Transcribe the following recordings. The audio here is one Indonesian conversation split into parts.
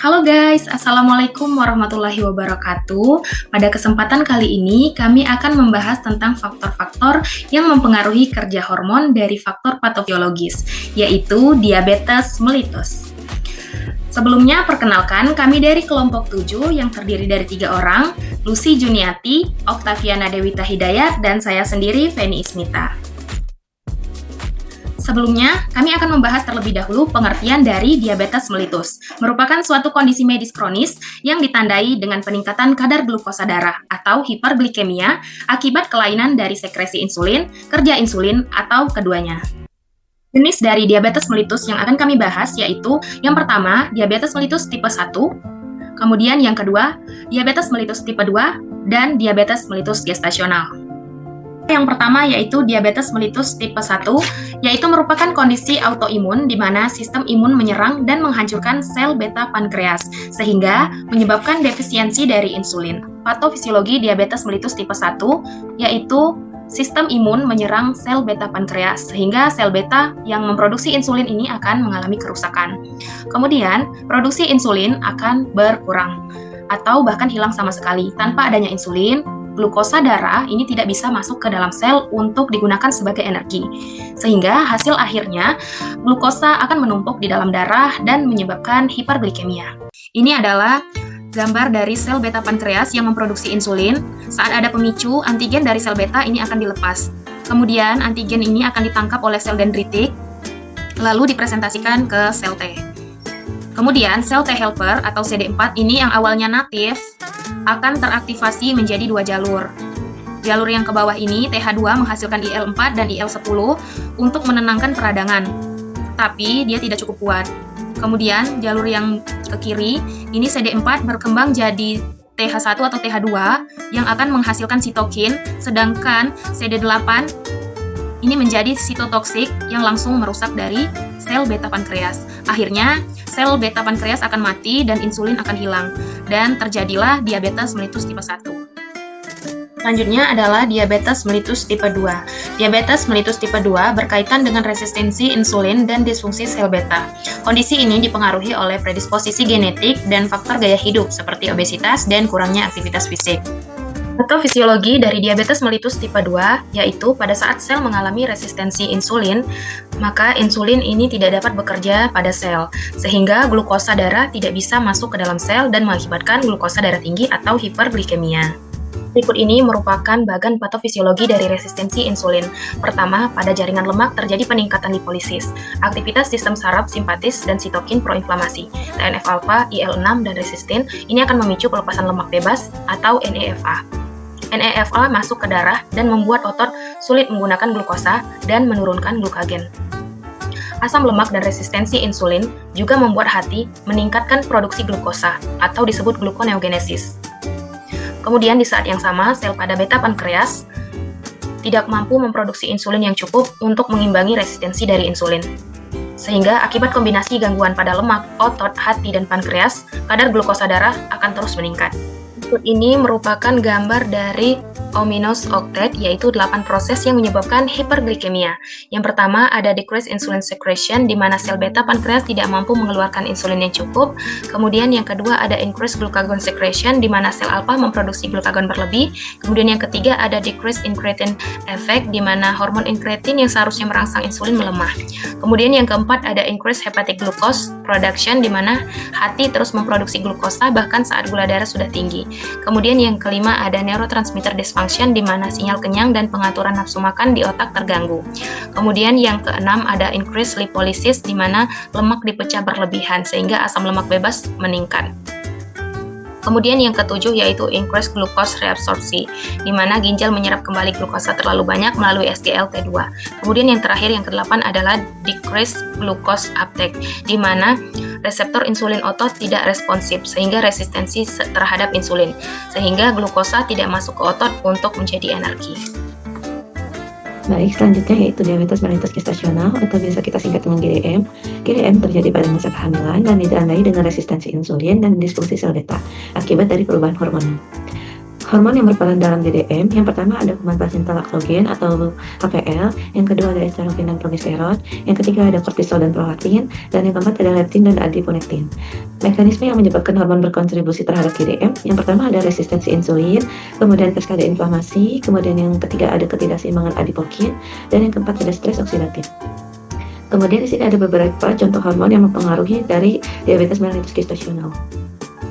Halo guys, Assalamualaikum warahmatullahi wabarakatuh. Pada kesempatan kali ini, kami akan membahas tentang faktor-faktor yang mempengaruhi kerja hormon dari faktor patofisiologis, yaitu diabetes mellitus. Sebelumnya, perkenalkan kami dari kelompok 7 yang terdiri dari 3 orang, Lucy Juniati, Oktaviana Dewita Hidayat, dan saya sendiri, Feni Ismita. Sebelumnya, kami akan membahas terlebih dahulu pengertian dari diabetes mellitus, merupakan suatu kondisi medis kronis yang ditandai dengan peningkatan kadar glukosa darah atau hiperglikemia akibat kelainan dari sekresi insulin, kerja insulin, atau keduanya. Jenis dari diabetes mellitus yang akan kami bahas yaitu yang pertama, diabetes mellitus tipe 1, kemudian yang kedua, diabetes mellitus tipe 2, dan diabetes mellitus gestasional. Yang pertama yaitu diabetes mellitus tipe 1, yaitu merupakan kondisi autoimun di mana sistem imun menyerang dan menghancurkan sel beta pankreas, sehingga menyebabkan defisiensi dari insulin. Patofisiologi diabetes mellitus tipe 1, yaitu sistem imun menyerang sel beta pankreas, sehingga sel beta yang memproduksi insulin ini akan mengalami kerusakan. Kemudian, produksi insulin akan berkurang, atau bahkan hilang sama sekali. Tanpa adanya insulin, glukosa darah ini tidak bisa masuk ke dalam sel untuk digunakan sebagai energi. Sehingga hasil akhirnya glukosa akan menumpuk di dalam darah dan menyebabkan hiperglikemia. Ini adalah gambar dari sel beta pankreas yang memproduksi insulin. Saat ada pemicu, antigen dari sel beta ini akan dilepas. Kemudian antigen ini akan ditangkap oleh sel dendritik, lalu dipresentasikan ke sel T. Kemudian sel T helper atau CD4 ini yang awalnya natif akan teraktivasi menjadi 2 jalur. Jalur yang ke bawah ini, TH2 menghasilkan IL-4 dan IL-10 untuk menenangkan peradangan. Tapi dia tidak cukup kuat. Kemudian jalur yang ke kiri, ini CD4 berkembang jadi TH1 atau TH2 yang akan menghasilkan sitokin, sedangkan CD8 ini menjadi sitotoksik yang langsung merusak dari sel beta pankreas. Akhirnya, sel beta pankreas akan mati dan insulin akan hilang, dan terjadilah diabetes mellitus tipe 1. Selanjutnya adalah diabetes mellitus tipe 2. Diabetes mellitus tipe 2 berkaitan dengan resistensi insulin dan disfungsi sel beta. Kondisi ini dipengaruhi oleh predisposisi genetik dan faktor gaya hidup seperti obesitas dan kurangnya aktivitas fisik. Patofisiologi dari diabetes mellitus tipe 2 yaitu pada saat sel mengalami resistensi insulin, maka insulin ini tidak dapat bekerja pada sel, sehingga glukosa darah tidak bisa masuk ke dalam sel dan mengakibatkan glukosa darah tinggi atau hiperglikemia. Berikut ini merupakan bagan patofisiologi dari resistensi insulin. Pertama, pada jaringan lemak terjadi peningkatan lipolisis, aktivitas sistem saraf simpatis dan sitokin proinflamasi, TNF-alfa, IL-6, dan resistin, ini akan memicu pelepasan lemak bebas atau NEFA. NEFA masuk ke darah dan membuat otot sulit menggunakan glukosa dan menurunkan glukagen. Asam lemak dan resistensi insulin juga membuat hati meningkatkan produksi glukosa atau disebut gluconeogenesis. Kemudian di saat yang sama, sel pada beta pankreas tidak mampu memproduksi insulin yang cukup untuk mengimbangi resistensi dari insulin. Sehingga akibat kombinasi gangguan pada lemak, otot, hati, dan pankreas, kadar glukosa darah akan terus meningkat. Berikut ini merupakan gambar dari ominous octet, yaitu 8 proses yang menyebabkan hiperglikemia. Yang pertama ada decreased insulin secretion, di mana sel beta pankreas tidak mampu mengeluarkan insulin yang cukup. Kemudian yang kedua ada increased glucagon secretion, di mana sel alpha memproduksi glukagon berlebih. Kemudian yang ketiga ada decreased incretin effect, di mana hormon incretin yang seharusnya merangsang insulin melemah. Kemudian yang keempat ada increased hepatic glucose production, di mana hati terus memproduksi glukosa bahkan saat gula darah sudah tinggi. Kemudian yang kelima ada neurotransmitter dysfunction, di mana sinyal kenyang dan pengaturan nafsu makan di otak terganggu. Kemudian yang keenam ada increased lipolysis, di mana lemak dipecah berlebihan sehingga asam lemak bebas meningkat. Kemudian yang ketujuh yaitu increased glucose reabsorpsi, di mana ginjal menyerap kembali glukosa terlalu banyak melalui SGLT2. Kemudian yang terakhir yang kedelapan adalah decreased glucose uptake, di mana reseptor insulin otot tidak responsif sehingga resistensi terhadap insulin, sehingga glukosa tidak masuk ke otot untuk menjadi energi. Baik, selanjutnya yaitu diabetes mellitus gestasional atau biasa kita singkat dengan GDM. GDM terjadi pada masa kehamilan dan ditandai dengan resistensi insulin dan disfungsi sel beta akibat dari perubahan hormon. Hormon yang berperan dalam GDM, yang pertama ada kuman plasental laktogen atau HPL, yang kedua ada estrogen dan progesteron, yang ketiga ada kortisol dan prolaktin, dan yang keempat ada leptin dan adiponektin. Mekanisme yang menyebabkan hormon berkontribusi terhadap GDM, yang pertama ada resistensi insulin, kemudian kaskade inflamasi, kemudian yang ketiga ada ketidakseimbangan adipokin, dan yang keempat ada stres oksidatif. Kemudian di sini ada beberapa contoh hormon yang mempengaruhi dari diabetes mellitus gestasional.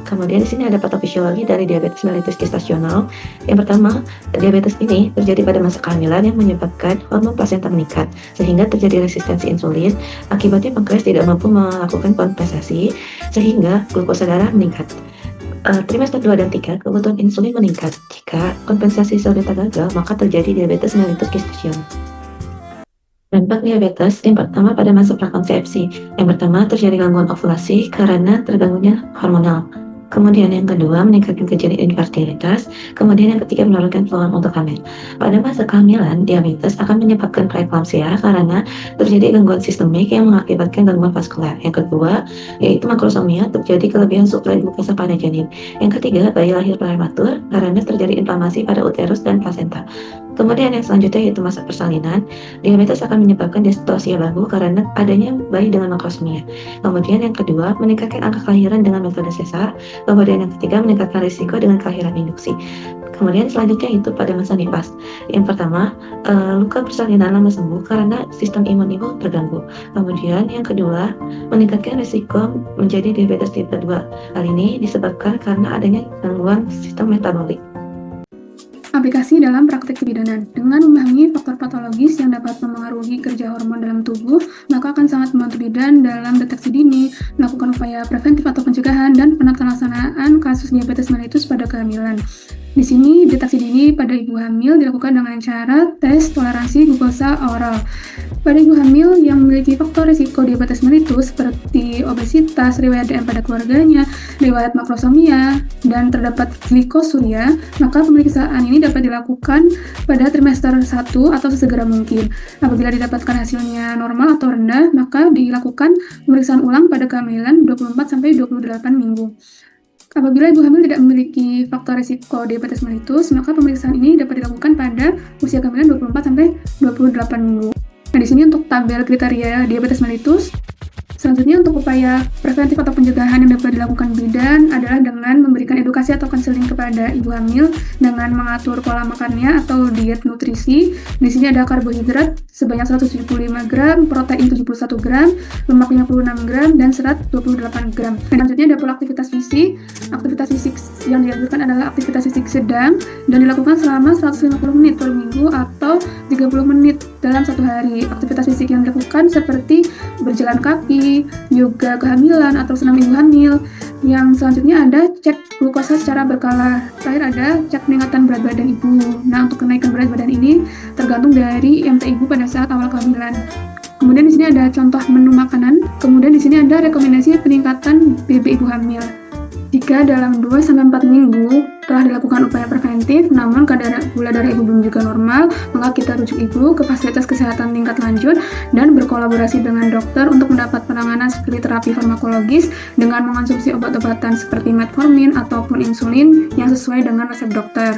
Kemudian di sini ada patofisiologi dari diabetes mellitus gestasional. Yang pertama, diabetes ini terjadi pada masa kehamilan yang menyebabkan hormon plasenta meningkat, sehingga terjadi resistensi insulin. Akibatnya pankreas tidak mampu melakukan kompensasi, sehingga glukosa darah meningkat. Trimester 2 dan 3, kebutuhan insulin meningkat. Jika kompensasi sel beta gagal, maka terjadi diabetes mellitus gestasional. Dampak diabetes yang pertama pada masa prakonsepsi. Yang pertama terjadi gangguan ovulasi karena terganggunya hormonal. Kemudian yang kedua meningkatkan kejadian infertilitas. Kemudian yang ketiga menurunkan peluang untuk hamil. Pada masa kehamilan, diabetes akan menyebabkan preeklamsia karena terjadi gangguan sistemik yang mengakibatkan gangguan vaskular. Yang kedua yaitu makrosomia, terjadi kelebihan suplai glukosa pada janin. Yang ketiga bayi lahir prematur karena terjadi inflamasi pada uterus dan plasenta. Kemudian yang selanjutnya yaitu masa persalinan. Diabetes akan menyebabkan distosia bahu karena adanya bayi dengan makrosomia. Kemudian yang kedua meningkatkan angka kelahiran dengan metode sesar. Kemudian yang ketiga meningkatkan risiko dengan kelahiran induksi. Kemudian selanjutnya itu pada masa nifas. Yang pertama, luka persalinan lama sembuh karena sistem imun ibu terganggu. Kemudian yang kedua, meningkatkan risiko menjadi diabetes tipe 2. Hal ini disebabkan karena adanya gangguan sistem metabolik. Aplikasi dalam praktek kebidanan. Dengan memahami faktor patologis yang dapat memengaruhi kerja hormon dalam tubuh, maka akan sangat membantu bidan dalam deteksi dini, melakukan upaya preventif atau pencegahan, dan penelaksanaan kasus diabetes mellitus pada kehamilan. Di sini, deteksi dini pada ibu hamil dilakukan dengan cara tes toleransi glukosa oral. Pada ibu hamil yang memiliki faktor risiko diabetes mellitus seperti obesitas, riwayat DM pada keluarganya, riwayat makrosomia, dan terdapat glikosuria, maka pemeriksaan ini dapat dilakukan pada trimester 1 atau sesegera mungkin. Apabila didapatkan hasilnya normal atau rendah, maka dilakukan pemeriksaan ulang pada kehamilan 24-28 minggu. Apabila ibu hamil tidak memiliki faktor risiko diabetes mellitus, maka pemeriksaan ini dapat dilakukan pada usia kehamilan 24-28 minggu. Nah, di sini untuk tabel kriteria diabetes mellitus. Selanjutnya untuk upaya preventif atau pencegahan yang dapat dilakukan bidan adalah dengan memberikan edukasi atau konseling kepada ibu hamil dengan mengatur pola makannya atau diet nutrisi. Di sini ada karbohidrat sebanyak 175 gram, protein 71 gram, lemak 56 gram, dan serat 28 gram. Dan selanjutnya ada pola aktivitas fisik. Aktivitas fisik yang dianjurkan adalah aktivitas fisik sedang dan dilakukan selama 150 menit per minggu atau 30 menit dalam satu hari. Aktivitas fisik yang dilakukan seperti berjalan kaki, yoga kehamilan atau senam ibu hamil. Yang selanjutnya ada cek glukosa secara berkala. Terakhir ada cek peningkatan berat badan ibu. Nah, untuk kenaikan berat badan ini tergantung dari IMT ibu pada saat awal kehamilan. Kemudian di sini ada contoh menu makanan. Kemudian di sini ada rekomendasi peningkatan BB ibu hamil. Jika dalam 2-4 minggu telah dilakukan upaya preventif, namun kadar gula darah ibu belum juga normal, maka kita rujuk ibu ke fasilitas kesehatan tingkat lanjut dan berkolaborasi dengan dokter untuk mendapat penanganan seperti terapi farmakologis dengan mengonsumsi obat-obatan seperti metformin ataupun insulin yang sesuai dengan resep dokter.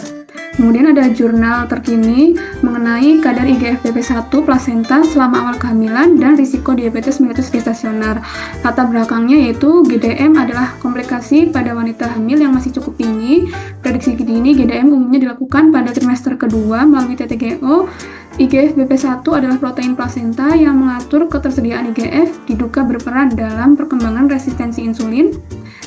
Kemudian ada jurnal terkini mengenai kadar IGF-BP1 plasenta selama awal kehamilan dan risiko diabetes mellitus gestasional. Latar belakangnya yaitu GDM adalah komplikasi pada wanita hamil yang masih cukup tinggi. Prediksi dini GDM umumnya dilakukan pada trimester kedua melalui TTGO. IGF-BP1 adalah protein plasenta yang mengatur ketersediaan IGF, diduga berperan dalam perkembangan resistensi insulin,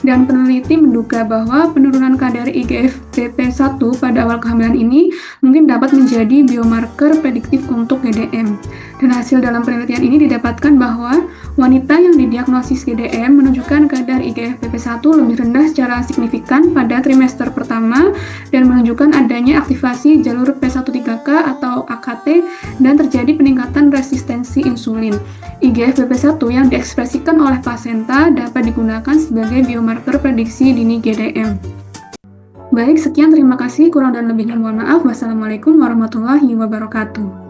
dan peneliti menduga bahwa penurunan kadar IGF-BP1 pada awal kehamilan ini mungkin dapat menjadi biomarker prediktif untuk GDM. Dan hasil dalam penelitian ini didapatkan bahwa wanita yang didiagnosis GDM menunjukkan kadar IGF-BP1 lebih rendah secara signifikan pada trimester pertama dan menunjukkan adanya aktivasi jalur P13K atau AKT dan terjadi peningkatan resistensi insulin. IGF-BP1 yang diekspresikan oleh plasenta dapat digunakan sebagai biomarker prediksi dini GDM. Baik, sekian, terima kasih. Kurang dan lebihnya mohon maaf. Wassalamualaikum warahmatullahi wabarakatuh.